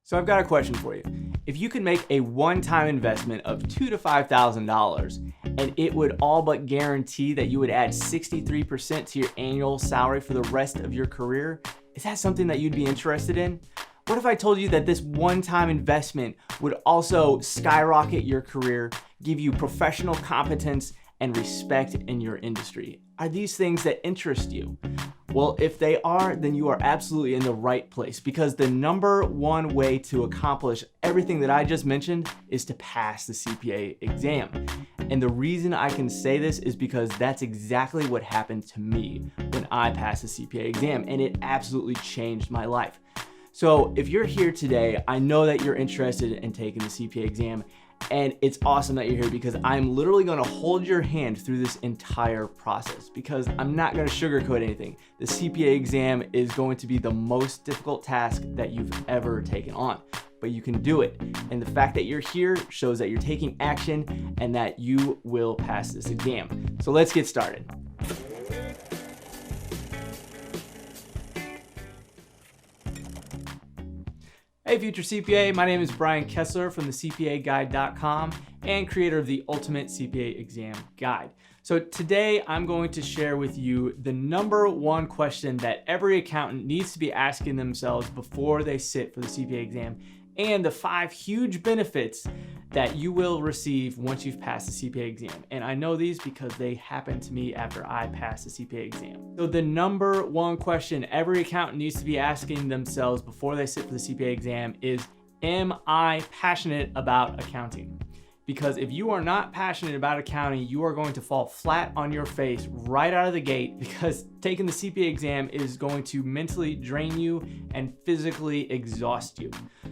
So I've got a question for you. If you could make a one-time investment of $2,000 to $5,000 and it would all but guarantee that you would add 63% to your annual salary for the rest of your career, is that something that you'd be interested in? What if I told you that this one-time investment would also skyrocket your career, give you professional competence and respect in your industry? Are these things that interest you? Well, if they are, then you are absolutely in the right place, because the number one way to accomplish everything that I just mentioned is to pass the CPA exam. And the reason I can say this is because that's exactly what happened to me when I passed the CPA exam, and it absolutely changed my life. So if you're here today, I know that you're interested in taking the CPA exam, and it's awesome that you're here, because I'm literally going to hold your hand through this entire process, because I'm not going to sugarcoat anything. The CPA exam is going to be the most difficult task that you've ever taken on, but you can do it. And the fact that you're here shows that you're taking action and that you will pass this exam. So let's get started. Hey future CPA, my name is Brian Kessler from the CPAguide.com and creator of the Ultimate CPA Exam Guide. So today I'm going to share with you the number one question that every accountant needs to be asking themselves before they sit for the CPA exam, and the 5 huge benefits that you will receive once you've passed the CPA exam. And I know these because they happened to me after I passed the CPA exam. So the number one question every accountant needs to be asking themselves before they sit for the CPA exam is, am I passionate about accounting? Because if you are not passionate about accounting, you are going to fall flat on your face right out of the gate, because taking the CPA exam is going to mentally drain you and physically exhaust you.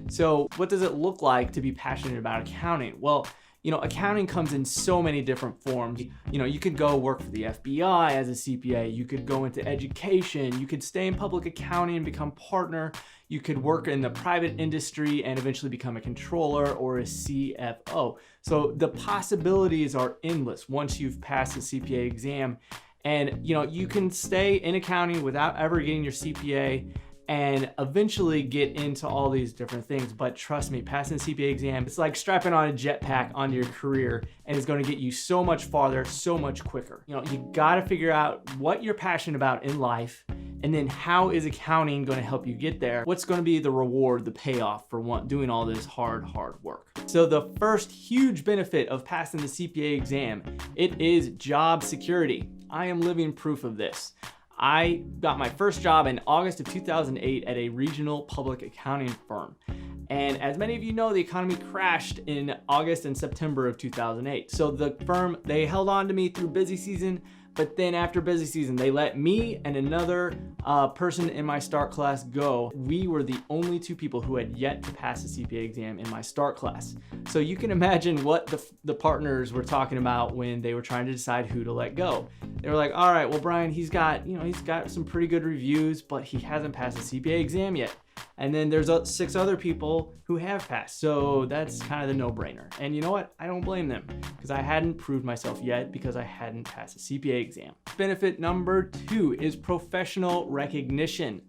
So what does it look like to be passionate about accounting? Well, accounting comes in so many different forms. You could go work for the FBI as a CPA, you could go into education, you could stay in public accounting and become partner, you could work in the private industry and eventually become a controller or a CFO. So the possibilities are endless once you've passed the CPA exam. And you can stay in accounting without ever getting your CPA and eventually get into all these different things. But trust me, passing the CPA exam, it's like strapping on a jetpack onto your career, and it's going to get you so much farther, so much quicker. You got to figure out what you're passionate about in life, and then how is accounting going to help you get there? What's going to be the reward, the payoff for doing all this hard work? So the first huge benefit of passing the CPA exam, it is job security. I am living proof of this. I got my first job in August of 2008 at a regional public accounting firm. And as many of you know, the economy crashed in August and September of 2008. So the firm, they held on to me through busy season, but then after busy season, they let me and another person in my start class go. We were the only 2 people who had yet to pass the CPA exam in my start class. So you can imagine what the partners were talking about when they were trying to decide who to let go. They were like, all right, well, Brian, he's got some pretty good reviews, but he hasn't passed the CPA exam yet. And then there's 6 other people who have passed. So that's kind of the no-brainer. And you know what? I don't blame them, because I hadn't proved myself yet because I hadn't passed the CPA exam. Benefit number 2 is professional recognition.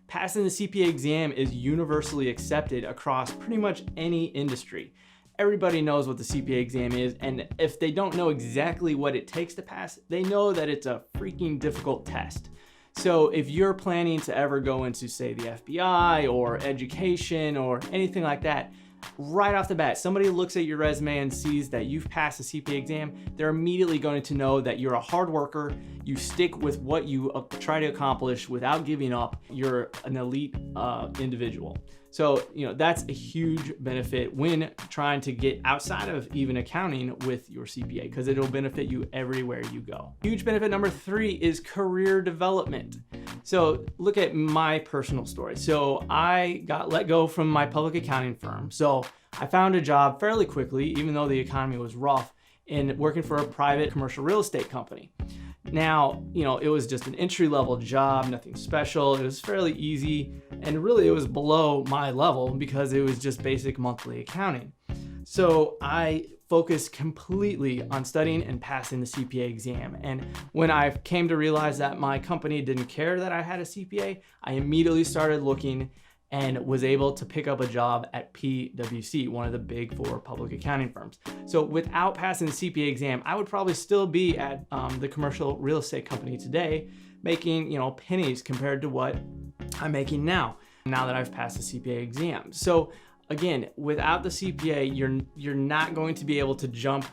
Passing the CPA exam is universally accepted across pretty much any industry. Everybody knows what the CPA exam is, and if they don't know exactly what it takes to pass, they know that it's a freaking difficult test. So if you're planning to ever go into, say, the FBI or education or anything like that, right off the bat, somebody looks at your resume and sees that you've passed the CPA exam, they're immediately going to know that you're a hard worker, you stick with what you try to accomplish without giving up, you're an elite individual. So, that's a huge benefit when trying to get outside of even accounting with your CPA, because it'll benefit you everywhere you go. Huge benefit number 3 is career development. So look at my personal story. So I got let go from my public accounting firm. So I found a job fairly quickly, even though the economy was rough, in working for a private commercial real estate company. Now, it was just an entry-level job, nothing special. It was fairly easy, and really it was below my level because it was just basic monthly accounting. So I focused completely on studying and passing the CPA exam. And when I came to realize that my company didn't care that I had a CPA, I immediately started looking and was able to pick up a job at PwC, one of the big four public accounting firms. So without passing the CPA exam, I would probably still be at the commercial real estate company today, making pennies compared to what I'm making now that I've passed the CPA exam. So again, without the CPA, you're not going to be able to jump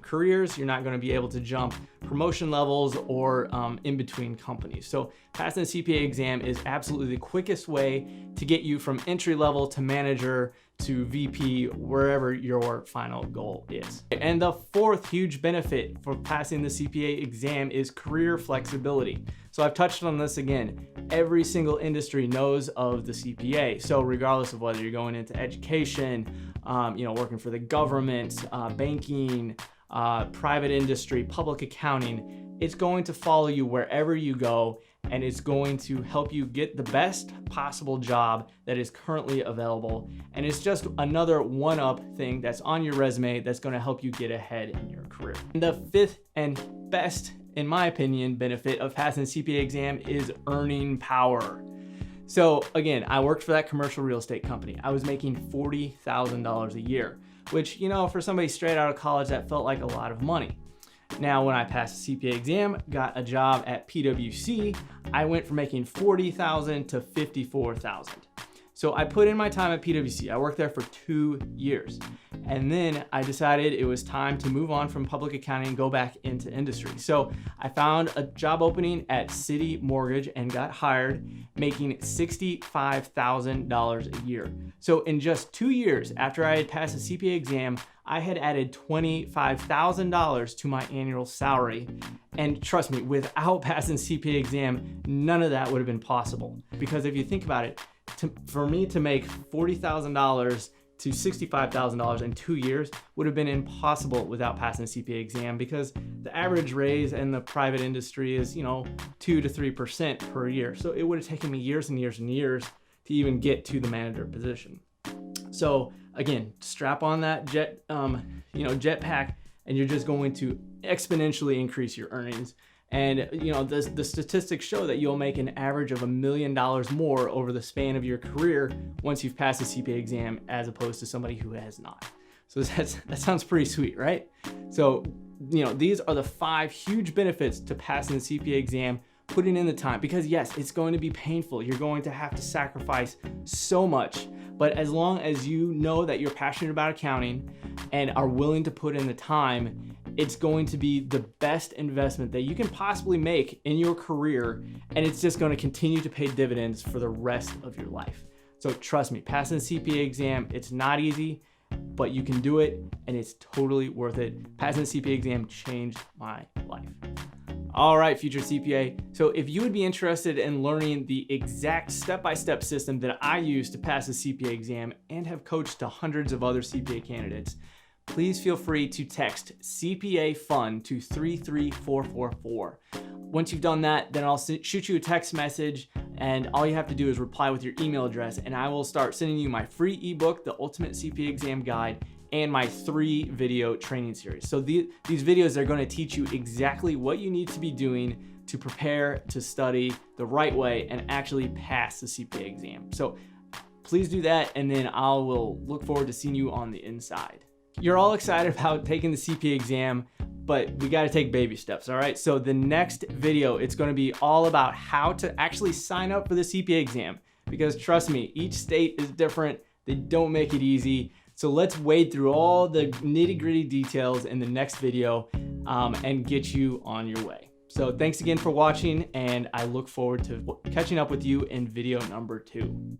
careers, you're not going to be able to jump promotion levels or in between companies. So passing the CPA exam is absolutely the quickest way to get you from entry level to manager to VP, wherever your final goal is. And the fourth huge benefit for passing the CPA exam is career flexibility. So I've touched on this again. Every single industry knows of the CPA. So regardless of whether you're going into education, working for the government, banking, private industry, public accounting, it's going to follow you wherever you go, and it's going to help you get the best possible job that is currently available. And it's just another one-up thing that's on your resume that's going to help you get ahead in your career. And the fifth and best, in my opinion, benefit of passing the CPA exam is earning power. So again, I worked for that commercial real estate company. I was making $40,000 a year, which, for somebody straight out of college, that felt like a lot of money. Now, when I passed the CPA exam, got a job at PwC, I went from making $40,000 to $54,000. So I put in my time at PwC. I worked there for 2 years. And then I decided it was time to move on from public accounting and go back into industry. So I found a job opening at City Mortgage and got hired, making $65,000 a year. So in just 2 years after I had passed the CPA exam, I had added $25,000 to my annual salary. And trust me, without passing the CPA exam, none of that would have been possible. Because if you think about it, for me to make $40,000 to $65,000 in 2 years would have been impossible without passing the CPA exam, because the average raise in the private industry is 2 to 3% per year. So it would have taken me years and years and years to even get to the manager position. So again, strap on that jetpack, and you're just going to exponentially increase your earnings. And the statistics show that you'll make an average of $1 million more over the span of your career once you've passed the CPA exam, as opposed to somebody who has not. So that sounds pretty sweet, right? So these are the 5 huge benefits to passing the CPA exam, putting in the time, because yes, it's going to be painful. You're going to have to sacrifice so much, but as long as you know that you're passionate about accounting and are willing to put in the time, it's going to be the best investment that you can possibly make in your career, and it's just going to continue to pay dividends for the rest of your life. So trust me, passing the CPA exam, it's not easy, but you can do it, and it's totally worth it. Passing the CPA exam changed my life. All right, future CPA. So if you would be interested in learning the exact step-by-step system that I use to pass the CPA exam and have coached to hundreds of other CPA candidates, please feel free to text CPA FUN to 33444. Once you've done that, then I'll shoot you a text message, and all you have to do is reply with your email address, and I will start sending you my free ebook, The Ultimate CPA Exam Guide, and my 3 video training series. So these videos are going to teach you exactly what you need to be doing to prepare to study the right way and actually pass the CPA exam. So please do that, and then I will look forward to seeing you on the inside. You're all excited about taking the CPA exam, but we got to take baby steps, all right? So the next video, it's going to be all about how to actually sign up for the CPA exam, because trust me, each state is different. They don't make it easy. So let's wade through all the nitty-gritty details in the next video and get you on your way. So thanks again for watching, and I look forward to catching up with you in video number 2.